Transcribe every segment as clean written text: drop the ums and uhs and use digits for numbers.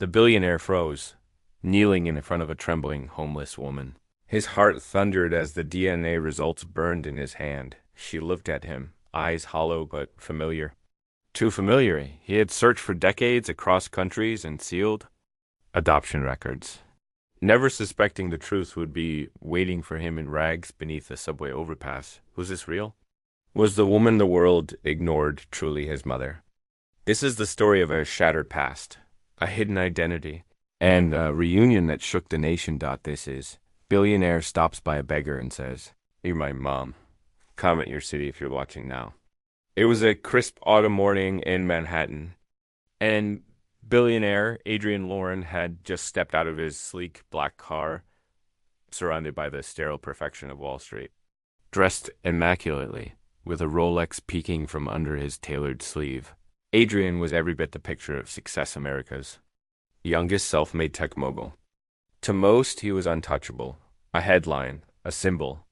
The billionaire froze, kneeling in front of a trembling, homeless woman. His heart thundered as the DNA results burned in his hand. She looked at him, eyes hollow but familiar. Too familiar. He had searched for decades across countries and sealed adoption records, never suspecting the truth would be waiting for him in rags beneath a subway overpass. Was this real? Was the woman the world ignored truly his mother? This is the story of a shattered past, a hidden identity, and a reunion that shook the nation. This is Billionaire stops by a beggar and says, "You're my mom. Comment your city if you're watching now." It was a crisp autumn morning in Manhattan, and billionaire Adrian Lauren had just stepped out of his sleek black car, surrounded by the sterile perfection of Wall Street. Dressed immaculately, with a Rolex peeking from under his tailored sleeve, Adrian was every bit the picture of success America's youngest self-made tech mogul. To most, he was untouchable, a headline, a symbol.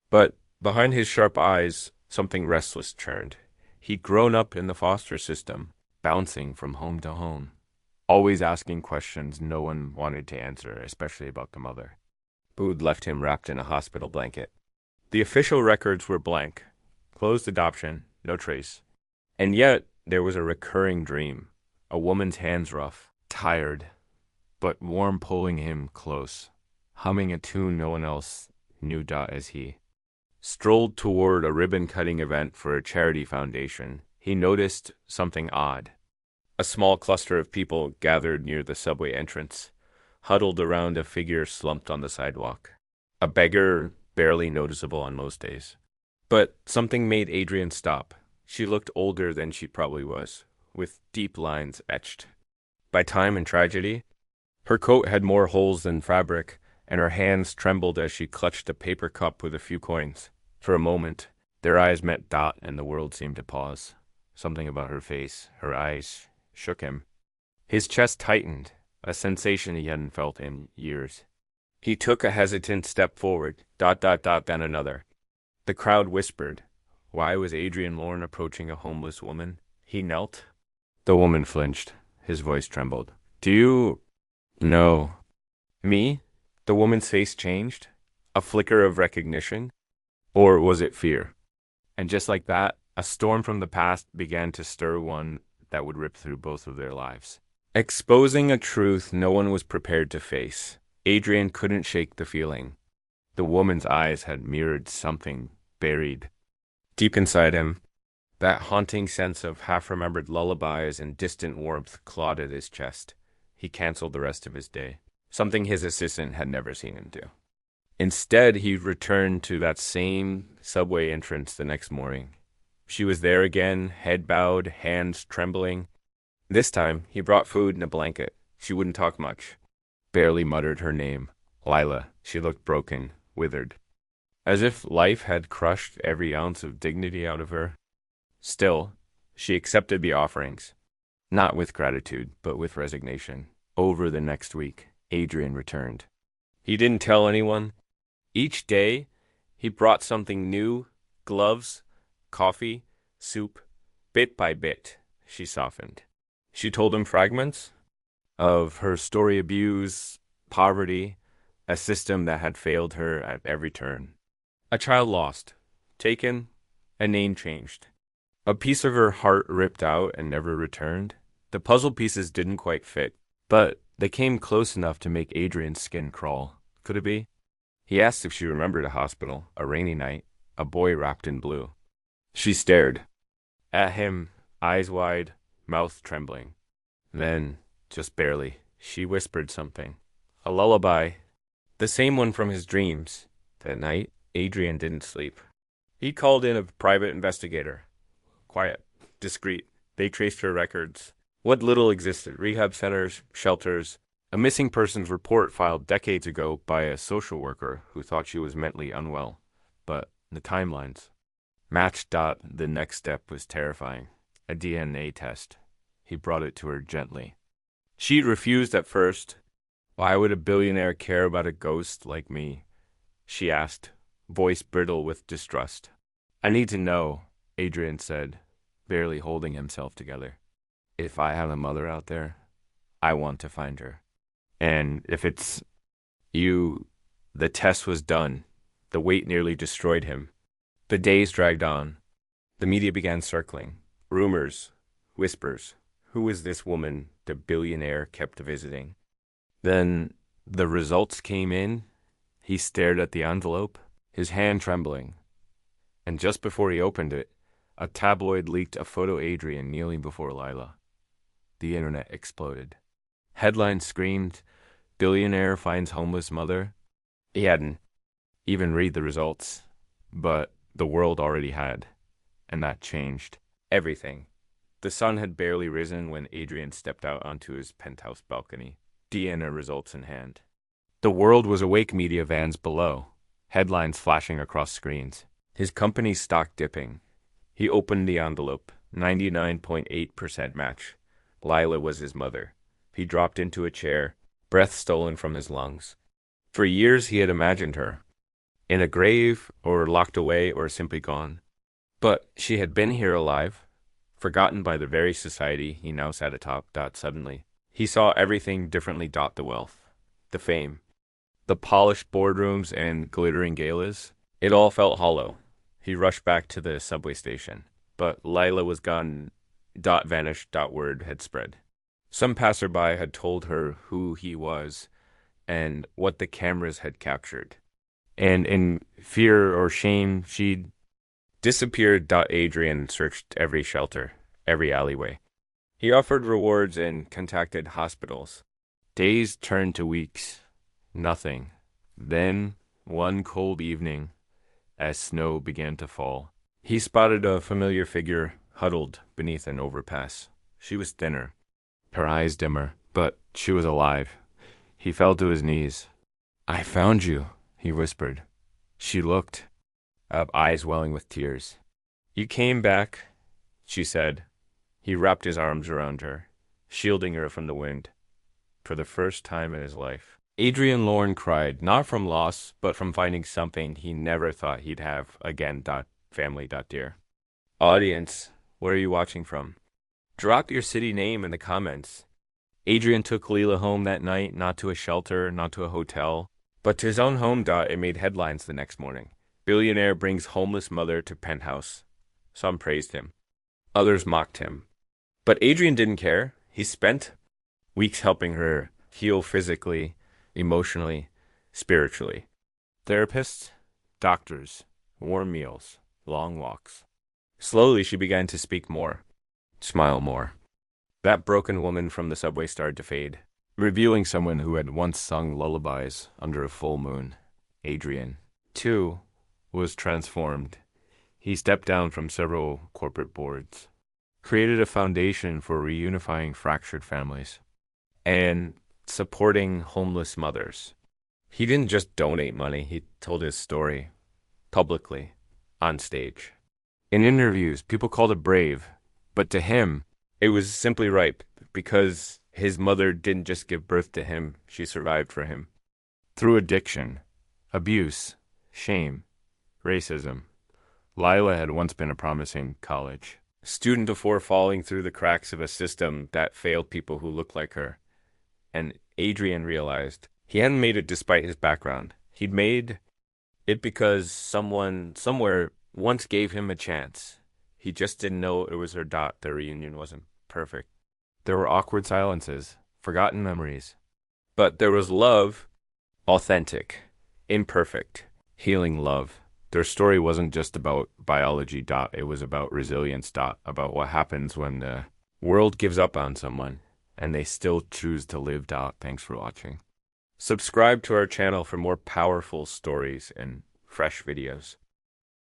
But behind his sharp eyes, something restless churned. He'd grown up in the foster system, bouncing from home to home, always asking questions no one wanted to answer, especially about the mother, who'd left him wrapped in a hospital blanket. The official records were blank. Closed adoption, no trace. And yet, there was a recurring dream. A woman's hands rough, tired, but warm pulling him close, humming a tune no one else knew as he strolled toward a ribbon-cutting event for a charity foundation. He noticed something odd. A small cluster of people gathered near the subway entrance, huddled around a figure slumped on the sidewalk. A beggar barely noticeable on most days. But something made Adrian stop. She looked older than she probably was, with deep lines etched by time and tragedy. Her coat had more holes than fabric, and her hands trembled as she clutched a paper cup with a few coins. For a moment, their eyes met and the world seemed to pause. Something about her face, her eyes, shook him. His chest tightened, a sensation he hadn't felt in years. He took a hesitant step forward, then another. The crowd whispered. Why was Adrian Lauren approaching a homeless woman? He knelt. The woman flinched. His voice trembled. Do you know me? The woman's face changed. A flicker of recognition. Or was it fear? And just like that, a storm from the past began to stir, one that would rip through both of their lives. Exposing a truth no one was prepared to face. Adrian couldn't shake the feeling. The woman's eyes had mirrored something buried deep inside him. That haunting sense of half-remembered lullabies and distant warmth clawed at his chest. He canceled the rest of his day, something his assistant had never seen him do. Instead, he returned to that same subway entrance the next morning. She was there again, head bowed, hands trembling. This time, he brought food and a blanket. She wouldn't talk much. Barely muttered her name. Lila. She looked broken, withered, as if life had crushed every ounce of dignity out of her. Still, she accepted the offerings, not with gratitude, but with resignation. Over the next week, Adrian returned. He didn't tell anyone. Each day, he brought something new, gloves, coffee, soup. Bit by bit, she softened. She told him fragments of her story, abuse, poverty, a system that had failed her at every turn. A child lost, taken, a name changed. A piece of her heart ripped out and never returned. The puzzle pieces didn't quite fit, but they came close enough to make Adrian's skin crawl. Could it be? He asked if she remembered a hospital, a rainy night, a boy wrapped in blue. She stared at him, eyes wide, mouth trembling. Then, just barely, she whispered something. A lullaby, the same one from his dreams. That night, Adrian didn't sleep. He called in a private investigator. Quiet, discreet. They traced her records. What little existed, rehab centers, shelters, a missing persons report filed decades ago by a social worker who thought she was mentally unwell. But the timelines matched. The next step was terrifying. A DNA test. He brought it to her gently. She refused at first. Why would a billionaire care about a ghost like me? She asked, voice brittle with distrust. I need to know, Adrian said, barely holding himself together. If I had a mother out there, I want to find her. And if it's you, the test was done. The weight nearly destroyed him. The days dragged on. The media began circling. Rumors, whispers. Who was this woman the billionaire kept visiting? Then the results came in. He stared at the envelope, his hand trembling. And just before he opened it, a tabloid leaked a photo of Adrian kneeling before Lila. The internet exploded. Headlines screamed, "Billionaire finds homeless mother." He hadn't even read the results, but the world already had, and that changed everything. The sun had barely risen when Adrian stepped out onto his penthouse balcony, DNA results in hand. The world was awake, media vans below, headlines flashing across screens. His company's stock dipping. He opened the envelope, 99.8% match. Lila was his mother. He dropped into a chair, breath stolen from his lungs. For years he had imagined her, in a grave, or locked away, or simply gone. But she had been here alive, forgotten by the very society he now sat atop. Suddenly, he saw everything differently. The wealth, the fame, the polished boardrooms and glittering galas. It all felt hollow. He rushed back to the subway station, but Lila was gone. Vanished. Word had spread. Some passerby had told her who he was and what the cameras had captured. And in fear or shame, she'd disappeared. Adrian searched every shelter, every alleyway. He offered rewards and contacted hospitals. Days turned to weeks. Nothing. Then, one cold evening, as snow began to fall, he spotted a familiar figure huddled beneath an overpass. She was thinner, her eyes dimmer, but she was alive. He fell to his knees. "I found you," he whispered. She looked up, eyes welling with tears. "You came back," she said. He wrapped his arms around her, shielding her from the wind. For the first time in his life, Adrian Lorne cried, not from loss, but from finding something he never thought he'd have again. Family. Dear audience, where are you watching from? Drop your city name in the comments. Adrian took Lila home that night, not to a shelter, not to a hotel, but to his own home. It made headlines the next morning. Billionaire brings homeless mother to penthouse. Some praised him. Others mocked him. But Adrian didn't care. He spent weeks helping her heal physically, emotionally, spiritually. Therapists, doctors, warm meals, long walks. Slowly she began to speak more, smile more. That broken woman from the subway started to fade, revealing someone who had once sung lullabies under a full moon. Adrian, too, was transformed. He stepped down from several corporate boards, created a foundation for reunifying fractured families, and supporting homeless mothers. He didn't just donate money, he told his story, publicly, on stage. In interviews, people called it brave, but to him, it was simply right, because his mother didn't just give birth to him, she survived for him. Through addiction, abuse, shame, racism, Lila had once been a promising college student before falling through the cracks of a system that failed people who looked like her. And Adrian realized he hadn't made it despite his background. He'd made it because someone, somewhere, once gave him a chance. He just didn't know it was her. The reunion wasn't perfect. There were awkward silences, forgotten memories. But there was love, authentic, imperfect, healing love. Their story wasn't just about biology. It was about resilience. About what happens when the world gives up on someone and they still choose to live. Thanks for watching. Subscribe to our channel for more powerful stories and fresh videos.